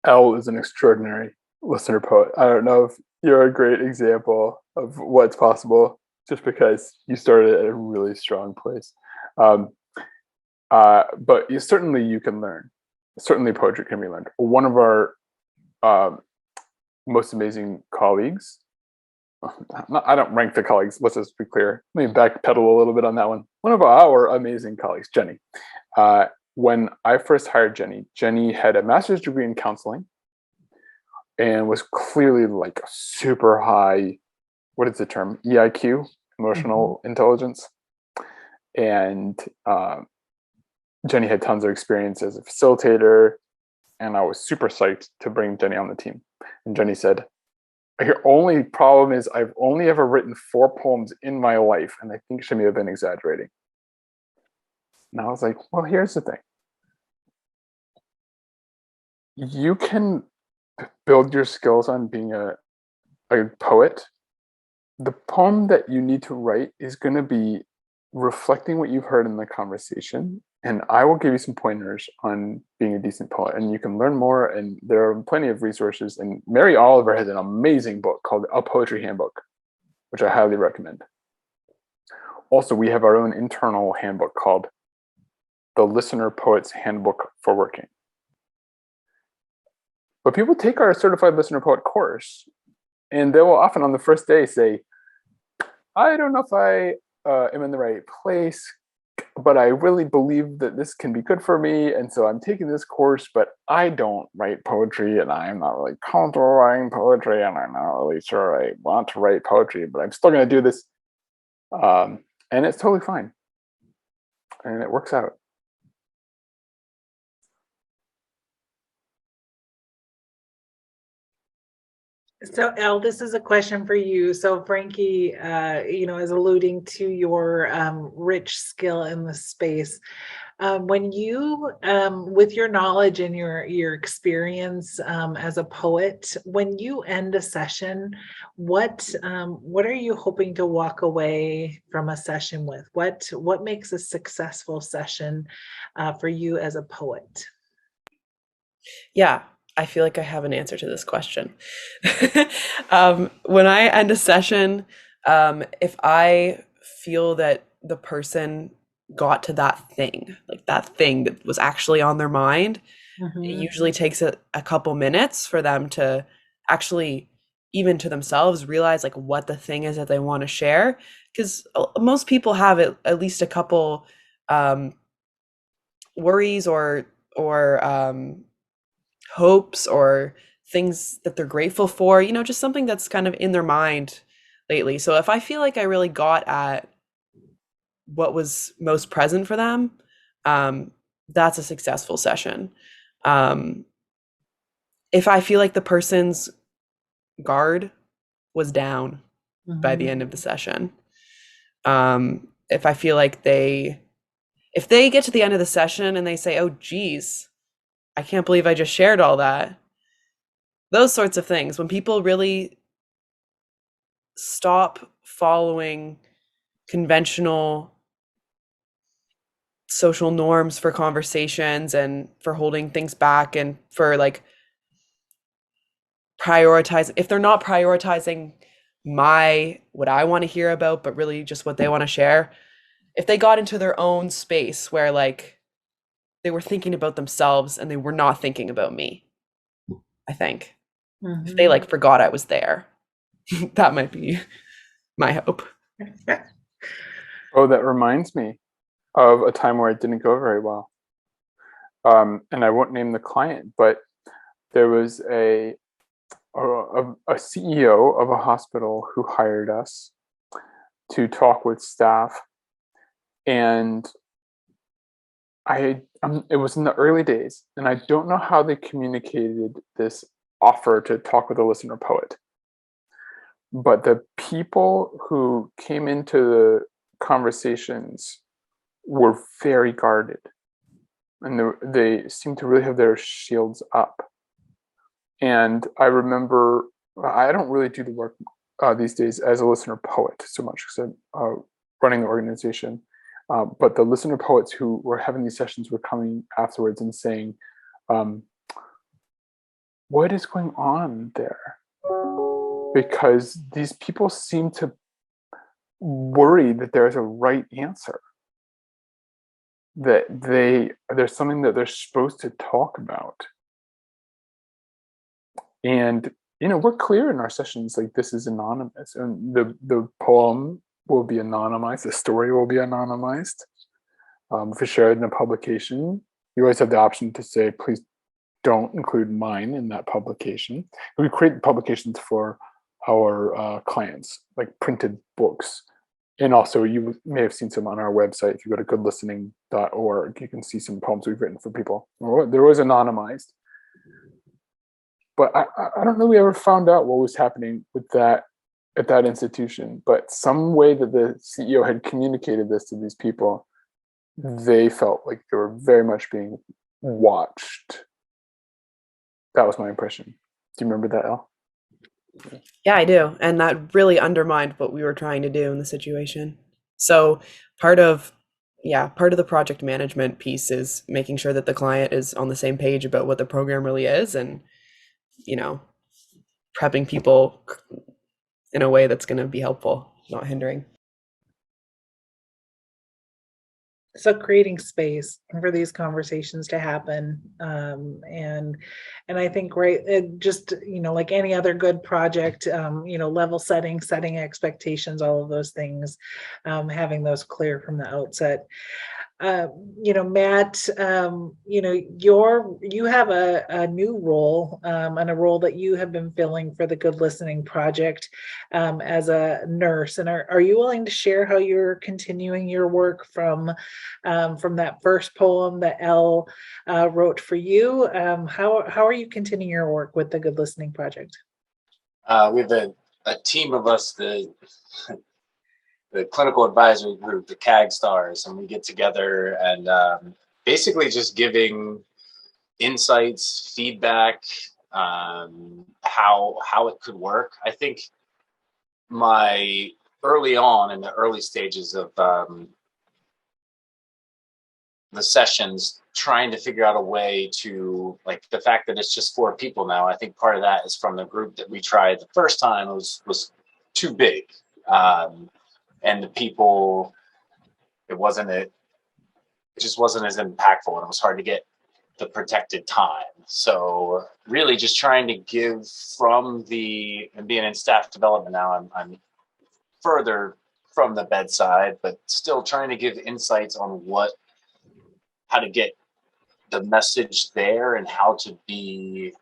Elle is an extraordinary listener poet. I don't know if you're a great example of what's possible just because you started at a really strong place. But certainly you can learn. Certainly poetry can be learned. One of our most amazing colleagues, I don't rank the colleagues, let's just be clear. Let me backpedal a little bit on that one. One of our amazing colleagues, Jenny. When I first hired Jenny had a master's degree in counseling and was clearly like super high, what is the term? EIQ, emotional intelligence. And Jenny had tons of experience as a facilitator, and I was super psyched to bring Jenny on the team. And Jenny said, your only problem is I've only ever written 4 poems in my life, and I think she may have been exaggerating. And I was like, well, here's the thing. You can build your skills on being a poet. The poem that you need to write is going to be reflecting what you've heard in the conversation. And I will give you some pointers on being a decent poet. And you can learn more. And there are plenty of resources. And Mary Oliver has an amazing book called A Poetry Handbook, which I highly recommend. Also, we have our own internal handbook called The Listener Poet's Handbook for Working. But people take our certified listener poet course, and they will often on the first day say, I don't know if I am in the right place, but I really believe that this can be good for me. And so I'm taking this course, but I don't write poetry and I'm not really comfortable writing poetry and I'm not really sure I want to write poetry, but I'm still going to do this. And it's totally fine. And it works out. So, Elle, this is a question for you. So, Frankie, is alluding to your rich skill in the space. When you, with your knowledge and your experience as a poet, when you end a session, what are you hoping to walk away from a session with? What makes a successful session for you as a poet? Yeah, I feel like I have an answer to this question. When I end a session, if I feel that the person got to that thing, like that thing that was actually on their mind, it usually takes a couple minutes for them to actually, even to themselves, realize like what the thing is that they want to share. Because most people have at least a couple worries or hopes or things that they're grateful for, just something that's kind of in their mind lately. So if I feel like I really got at what was most present for them, that's a successful session. If I feel like the person's guard was down by the end of the session, if I feel like if they get to the end of the session and they say, oh, geez, I can't believe I just shared all that. Those sorts of things, when people really stop following conventional social norms for conversations and for holding things back and for like prioritizing, if they're not prioritizing what I want to hear about, but really just what they want to share, if they got into their own space where like they were thinking about themselves and they were not thinking about me, I think if they like forgot I was there, that might be my hope. Oh, that reminds me of a time where it didn't go very well. And I won't name the client, but there was a CEO of a hospital who hired us to talk with staff, and it was in the early days, and I don't know how they communicated this offer to talk with a listener poet, but the people who came into the conversations were very guarded, and they seemed to really have their shields up. And I remember, I don't really do the work these days as a listener poet so much because I'm running the organization. But the listener poets who were having these sessions were coming afterwards and saying, what is going on there? Because these people seem to worry that there's a right answer, that there's something that they're supposed to talk about. And we're clear in our sessions, like, this is anonymous, and the poem will be anonymized, the story will be anonymized. If it's shared in a publication, you always have the option to say, please don't include mine in that publication. We create publications for our clients, like printed books. And also, you may have seen some on our website. If you go to goodlistening.org, you can see some poems we've written for people. They're always anonymized. But I don't know we ever found out what was happening with that at that institution. But some way that the CEO had communicated this to these people, they felt like they were very much being watched. That was my impression. Do you remember that, Elle? Yeah, I do. And that really undermined what we were trying to do in the situation. So part of the project management piece is making sure that the client is on the same page about what the program really is, and prepping people in a way that's going to be helpful, not hindering. So creating space for these conversations to happen, and I think just like any other good project, level setting expectations, all of those things, having those clear from the outset. Matt, you have a new role, and a role that you have been filling for the Good Listening Project, as a nurse. And are you willing to share how you're continuing your work from that first poem that Elle wrote for you? How are you continuing your work with the Good Listening Project? We have a team of us, the clinical advisory group, the CAG stars, and we get together and basically just giving insights, feedback, how it could work. I think early on in the early stages of the sessions, trying to figure out a way to, like, the fact that it's just 4 people now, I think part of that is from the group that we tried the first time was too big. And the people, it just wasn't as impactful, and it was hard to get the protected time. So really just trying to give and being in staff development now, I'm further from the bedside, but still trying to give insights on how to get the message there, and how to be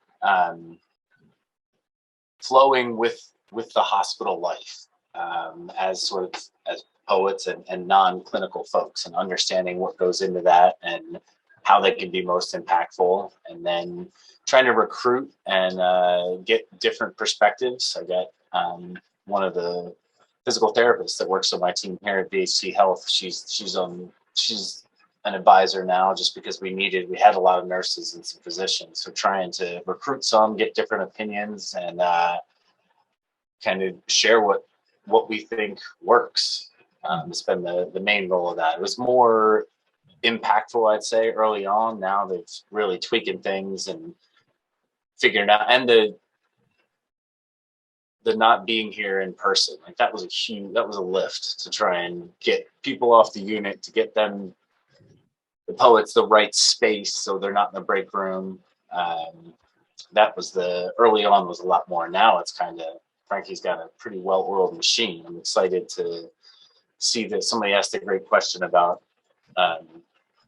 flowing with the hospital life, as sort of as poets and non-clinical folks, and understanding what goes into that and how they can be most impactful, and then trying to recruit and get different perspectives. I got one of the physical therapists that works on my team here at BHC Health. She's an advisor now, just because we had a lot of nurses and some physicians. So trying to recruit some, get different opinions, and kind of share what we think works. It's been the main role of that. It was more impactful, I'd say, early on. Now they've really tweaking things and figuring out, and the not being here in person, like that was a lift to try and get people off the unit, to get them, the poets, the right space so they're not in the break room. That was early on was a lot more. Now it's kind of, Frankie's got a pretty well-oiled machine. I'm excited to see that somebody asked a great question about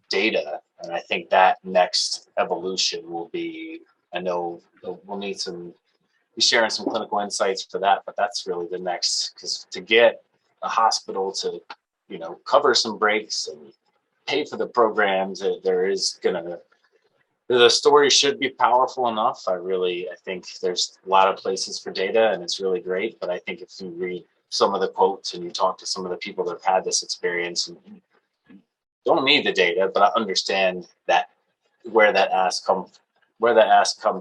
data, and I think that next evolution will be, I know we'll need be sharing some clinical insights for that, but that's really the next, because to get a hospital to, cover some breaks and pay for the programs, the story should be powerful enough. I think there's a lot of places for data, and it's really great. But I think if you read some of the quotes and you talk to some of the people that have had this experience, and you don't need the data, but I understand that where that ask comes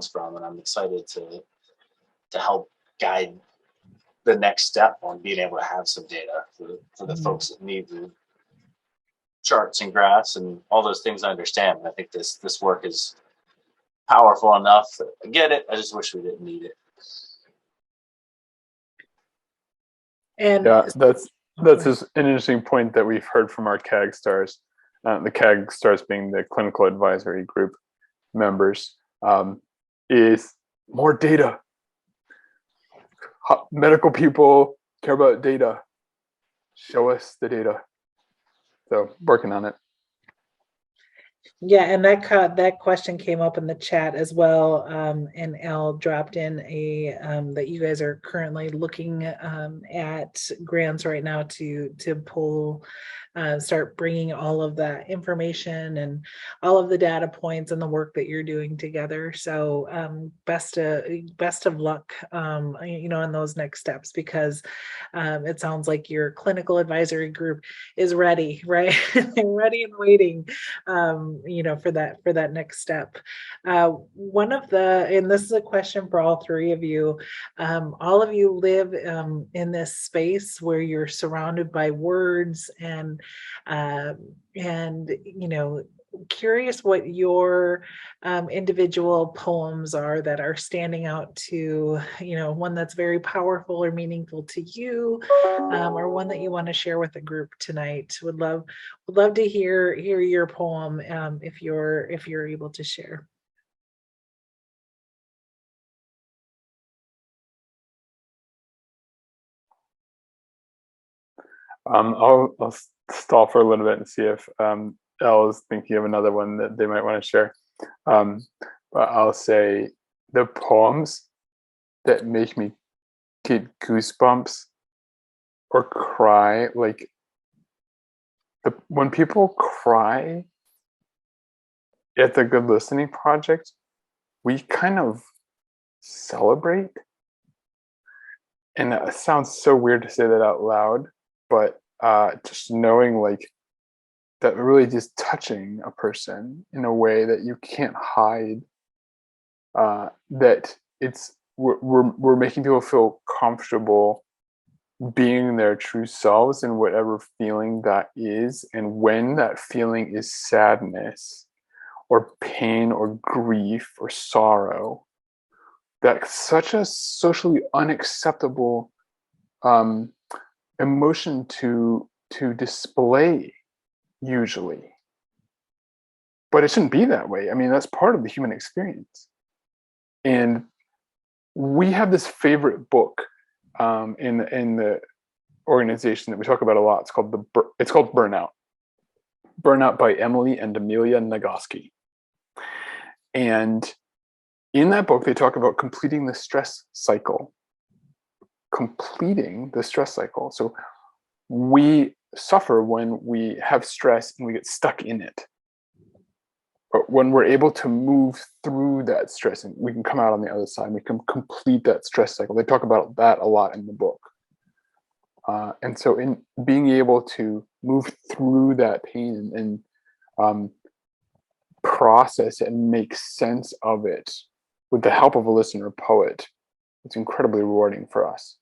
from, and I'm excited to help guide the next step on being able to have some data for the folks that need the charts and graphs and all those things. I understand. I think this work is powerful enough. I get it. I just wish we didn't need it. And yeah, that's an interesting point that we've heard from our CAG stars. The CAG stars being the clinical advisory group members, is more data. Medical people care about data. Show us the data. So working on it. Yeah, and that question came up in the chat as well, and Al dropped in that you guys are currently looking at grants right now to pull, start bringing all of that information and all of the data points and the work that you're doing together. So best of luck, in those next steps, because it sounds like your clinical advisory group is ready, right? Ready and waiting. For that next step. And this is a question for all three of you. All of you live in this space where you're surrounded by words and curious what your individual poems are that are standing out to, one that's very powerful or meaningful to you, or one that you want to share with the group tonight. Would love to hear your poem, if you're able to share. I'll stall for a little bit and see if Elle is thinking of another one that they might want to share. But I'll say the poems that make me get goosebumps or cry, like when people cry at the Good Listening Project, we kind of celebrate. And it sounds so weird to say that out loud, but just knowing like that really just touching a person in a way that you can't hide, that we're making people feel comfortable being their true selves in whatever feeling that is. And when that feeling is sadness or pain or grief or sorrow, that's such a socially unacceptable emotion to display usually. But it shouldn't be that way. I mean, that's part of the human experience. And we have this favorite book in the organization that we talk about a lot. It's called Burnout. Burnout by Emily and Amelia Nagoski. And in that book, they talk about completing the stress cycle completing the stress cycle. So we suffer when we have stress and we get stuck in it. But when we're able to move through that stress and we can come out on the other side, we can complete that stress cycle. They talk about that a lot in the book. And so in being able to move through that pain and process it and make sense of it with the help of a listener poet, it's incredibly rewarding for us.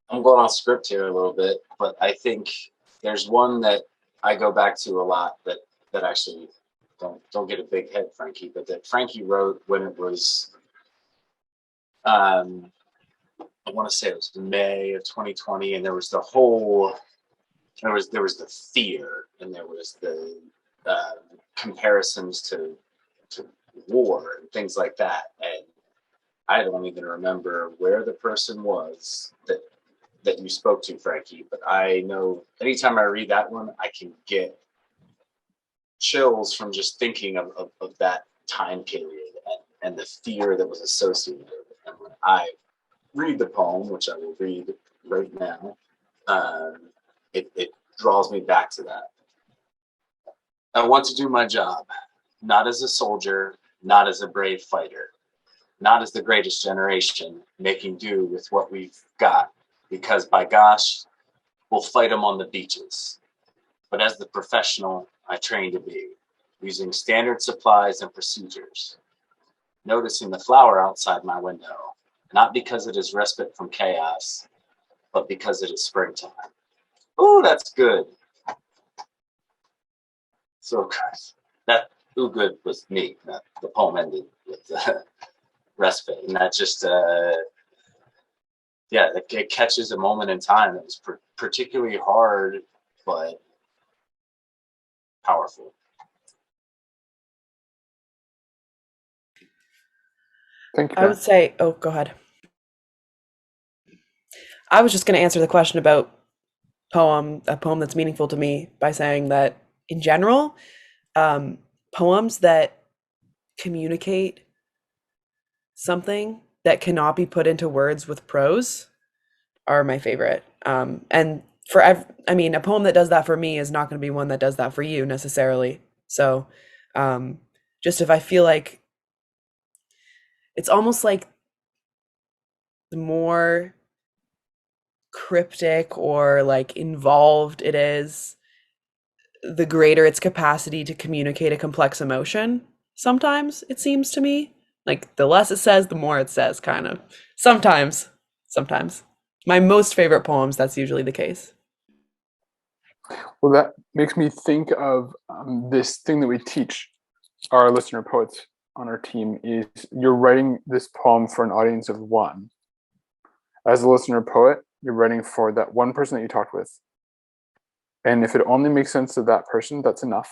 I'm going off script here a little bit, but I think there's one that I go back to a lot that actually don't get a big head, Frankie, but that Frankie wrote when it was I want to say it was May of 2020, and there was the fear, and there was the comparisons to war and things like that, and I don't even remember where the person was that you spoke to, Frankie, but I know anytime I read that one, I can get chills from just thinking of that time period and the fear that was associated with it. And when I read the poem, which I will read right now, it draws me back to that. I want to do my job, not as a soldier, not as a brave fighter, not as the greatest generation, making do with what we've got, because by gosh, we'll fight them on the beaches. But as the professional I train to be, using standard supplies and procedures, noticing the flower outside my window, not because it is respite from chaos, but because it is springtime. Oh, that's good. So good. That ooh good was me. The poem ended with respite, and that just it catches a moment in time that was particularly hard, but powerful. Thank you. I would say, oh, go ahead. I was just going to answer the question about a poem that's meaningful to me by saying that in general, poems that communicate something that cannot be put into words with prose are my favorite. And a poem that does that for me is not going to be one that does that for you necessarily. So, just if I feel like it's almost like the more cryptic or like involved it is, the greater its capacity to communicate a complex emotion. Sometimes it seems to me like the less it says, the more it says, kind of. Sometimes. My most favorite poems, that's usually the case. Well, that makes me think of this thing that we teach our listener poets on our team is you're writing this poem for an audience of one. As a listener poet, you're writing for that one person that you talked with. And if it only makes sense to that person, that's enough.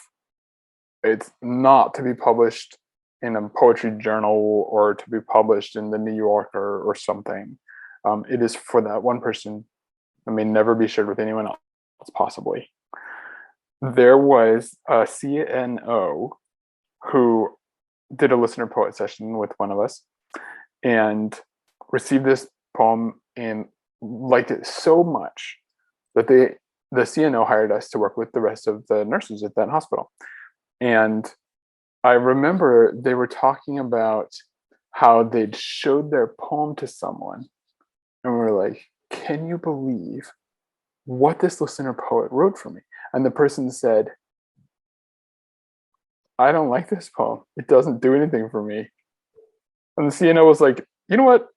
It's not to be published in a poetry journal or to be published in the New Yorker or something. It is for that one person. It may never be shared with anyone else, possibly. There was a CNO who did a listener poet session with one of us and received this poem and liked it so much that the CNO hired us to work with the rest of the nurses at that hospital. And I remember they were talking about how they'd showed their poem to someone and we were like, can you believe what this listener poet wrote for me? And the person said, I don't like this poem. It doesn't do anything for me. And the CNO was like, you know what?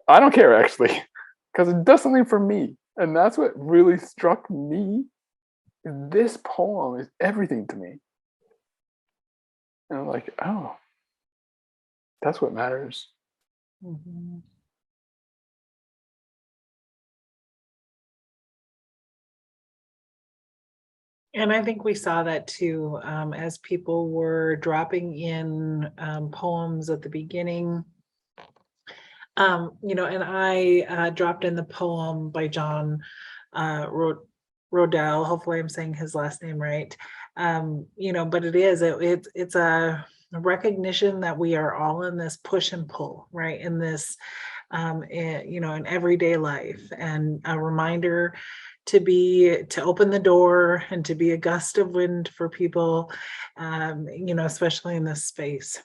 I don't care actually, because it does something for me. And that's what really struck me. This poem is everything to me. And I'm like, oh, that's what matters. Mm-hmm. And I think we saw that too, as people were dropping in poems at the beginning. And I dropped in the poem by John, wrote Rodell. Hopefully I'm saying his last name right. But it's a recognition that we are all in this push and pull, right? In this, in everyday life, and a reminder to open the door and to be a gust of wind for people, especially in this space.